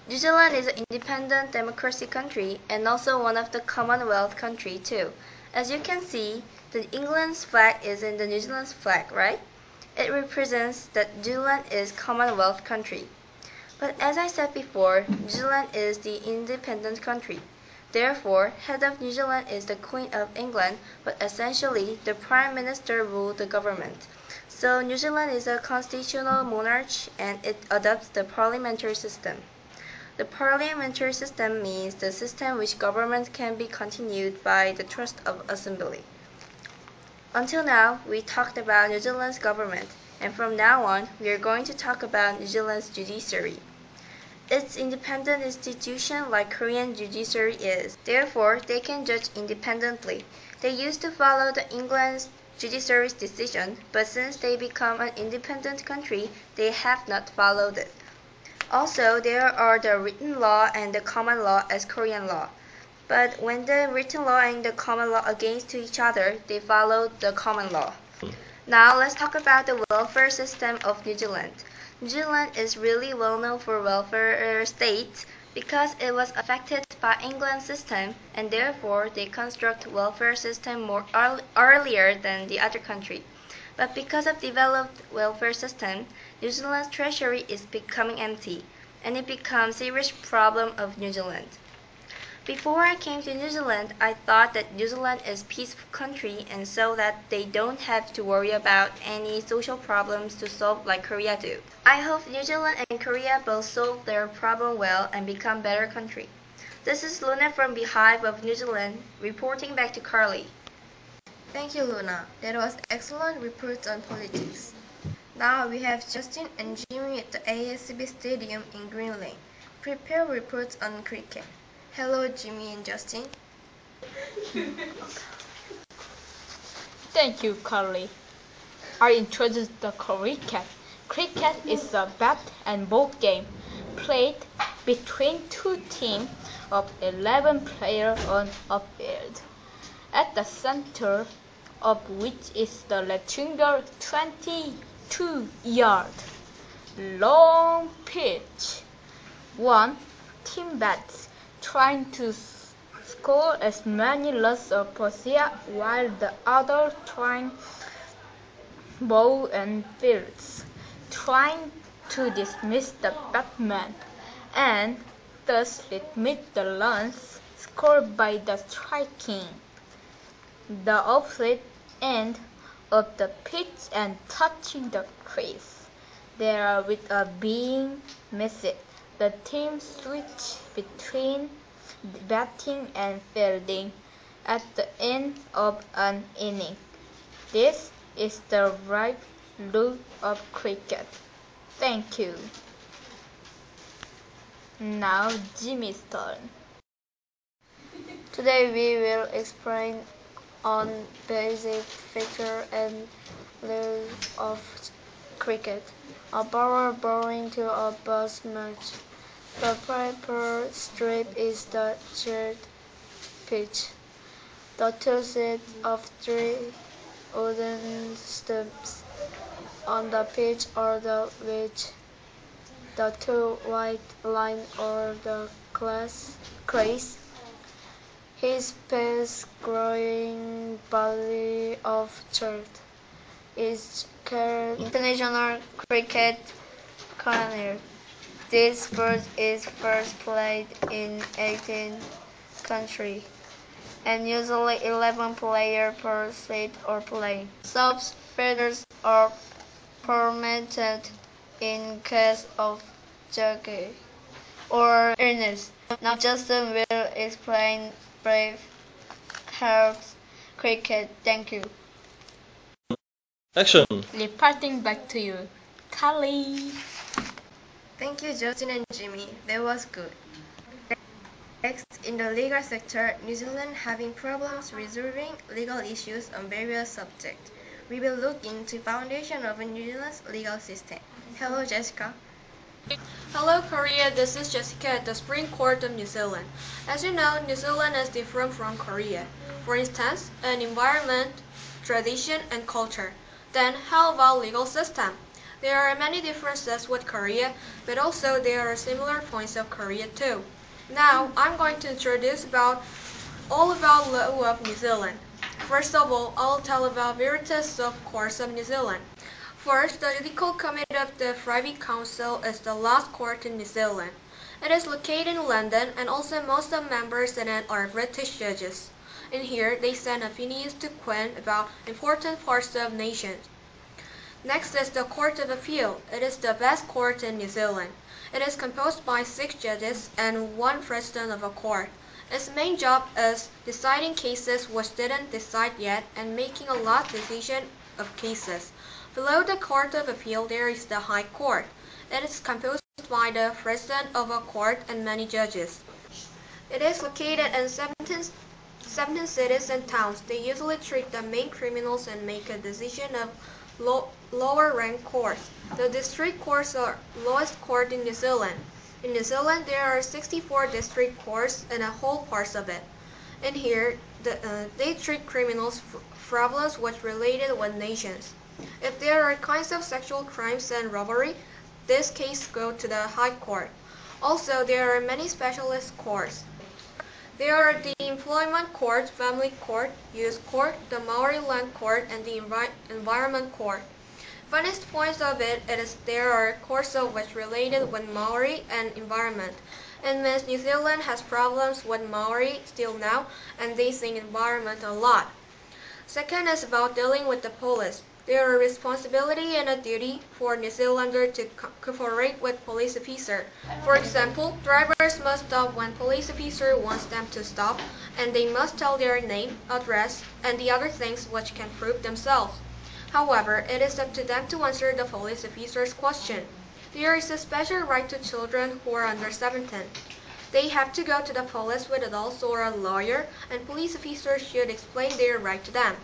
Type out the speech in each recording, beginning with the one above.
New Zealand is an independent democracy country and also one of the Commonwealth country too. As you can see, the England's flag is in the New Zealand's flag, right? It represents that New Zealand is Commonwealth country. But as I said before, New Zealand is the independent country. Therefore, head of New Zealand is the Queen of England, but essentially the Prime Minister rules the government. So New Zealand is a constitutional monarchy and it adopts the parliamentary system. The parliamentary system means the system which government can be continued by the trust of assembly. Until now, we talked about New Zealand's government, and from now on, we are going to talk about New Zealand's judiciary. It's independent institution like Korean judiciary is. Therefore, they can judge independently. They used to follow the England's judiciary's decision, but since they become an independent country, they have not followed it. Also, there are the written law and the common law as Korean law. But when the written law and the common law against to each other, they follow the common law. Now let's talk about the welfare system of New Zealand. New Zealand is really well known for welfare state because it was affected by England's system and therefore they construct welfare system more earlier than the other country. But because of developed welfare system, New Zealand's treasury is becoming empty, and it becomes a serious problem of New Zealand. Before I came to New Zealand, I thought that New Zealand is a peaceful country and so that they don't have to worry about any social problems to solve like Korea do. I hope New Zealand and Korea both solve their problem well and become better country. This is Luna from Beehive of New Zealand, reporting back to Carly. Thank you, Luna. That was excellent reports on politics. Now we have Justin and Jimmy at the ASCB Stadium in Green Lane. Prepare reports on cricket. Hello, Jimmy and Justin. Thank you, Carly. I introduce the cricket. Cricket is a bat and ball game played between two teams of 11 players on a field, at the center of which is the rectangular 22-yard long pitch. One team bats, trying to score as many runs as possible, while the other trying bowl and fields, trying to dismiss the batsman, and thus limit the runs scored by the striking the opposite end of the pitch and touching the crease. There, with a being missed, the team switch between batting and fielding at the end of an inning. This is the right rule of cricket. Thank you. Now Jimmy's turn. Today we will explain on basic feature and rules of cricket. A bowler bowling to a buzz match. The proper strip is the third pitch. The two sets of three wooden stumps on the pitch are the which. The two white lines are the crease. His fast-growing body of chart is called International Cricket Calendar. This sport is first played in 18 countries and usually 11 players per set or play. Subs feathers are permitted in case of jockey or illness. Now Justin will explain Brave Hearts cricket. Thank you. Action! Reporting back to you, Carly. Thank you, Justin and Jimmy. That was good. Next, in the legal sector, New Zealand having problems resolving legal issues on various subjects. We will look into foundation of New Zealand's legal system. Hello, Jessica. Hello Korea, this is Jessica at the Supreme Court of New Zealand. As you know, New Zealand is different from Korea. For instance, an environment, tradition, and culture. Then how about legal system? There are many differences with Korea, but also there are similar points of Korea too. Now, I'm going to introduce all about law of New Zealand. First of all, I'll tell about Veritas of Courts of New Zealand. First, the Judicial Committee of the Privy Council is the last court in New Zealand. It is located in London, and also most of the members in it are British judges. In here, they send opinions to Queen about important parts of nations. Next is the Court of Appeal. It is the best court in New Zealand. It is composed by 6 judges and 1 president of a court. Its main job is deciding cases which didn't decide yet and making a last decision of cases. Below the Court of Appeal there is the High Court. It is composed by the president of a court and many judges. It is located in 17 cities and towns. They usually treat the main criminals and make a decision of lower rank courts. The district courts are lowest court in New Zealand. In New Zealand, there are 64 district courts and a whole parts of it. In here, they treat criminals problems which related with nations. If there are kinds of sexual crimes and robbery, this case go to the High Court. Also, there are many specialist courts. There are the Employment Court, Family Court, Youth Court, the Maori Land Court, and the Environment Court. Funniest point of it is there are courts which related with Maori and environment. It means New Zealand has problems with Maori still now, and they think environment a lot. Second is about dealing with the police. There are responsibility and a duty for New Zealanders to cooperate with police officer. For example, drivers must stop when police officer wants them to stop, and they must tell their name, address, and the other things which can prove themselves. However, it is up to them to answer the police officer's question. There is a special right to children who are under 17. They have to go to the police with adults or a lawyer, and police officers should explain their right to them.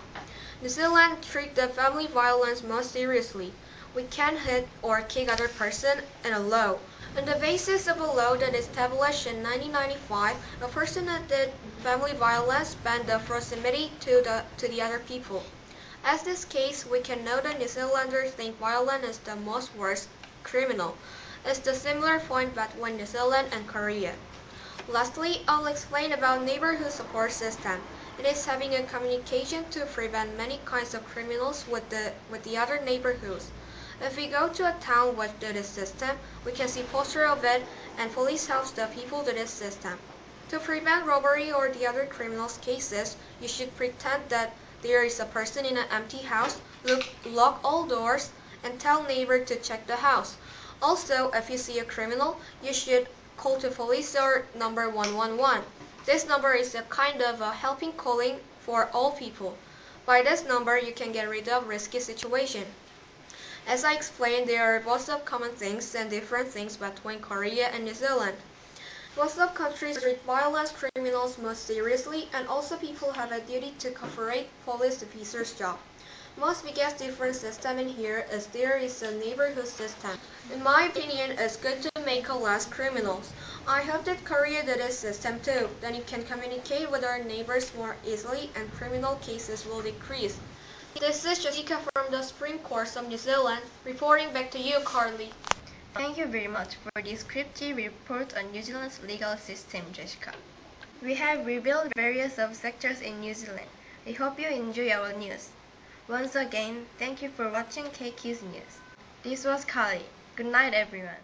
New Zealand treats the family violence most seriously. We can't hit or kick other person in a law. On the basis of a law that is established in 1995, a person that did family violence banned the proximity to the other people. As this case, we can know that New Zealanders think violence is the most worst criminal. It's the similar point between New Zealand and Korea. Lastly, I'll explain about neighborhood support system. It is having a communication to prevent many kinds of criminals with the other neighborhoods. If we go to a town with this system, we can see poster of it, and police helps the people to this system. To prevent robbery or the other criminals cases, you should pretend that there is a person in an empty house, lock all doors, and tell neighbor to check the house. Also, if you see a criminal, you should call to police or number 111. This number is a kind of a helping calling for all people. By this number, you can get rid of risky situation. As I explained, there are lots of common things and different things between Korea and New Zealand. Most of countries treat violent criminals most seriously, and also people have a duty to cooperate police officers' job. Most biggest different system in here is there is a neighborhood system. In my opinion, it's good to make less criminals. I hope that Korea did this system too. Then you can communicate with our neighbors more easily and criminal cases will decrease. This is Jessica from the Supreme Court of New Zealand, reporting back to you, Carly. Thank you very much for this descriptive report on New Zealand's legal system, Jessica. We have revealed various sectors in New Zealand. I hope you enjoy our news. Once again, thank you for watching KQ's News. This was Carly. Good night, everyone.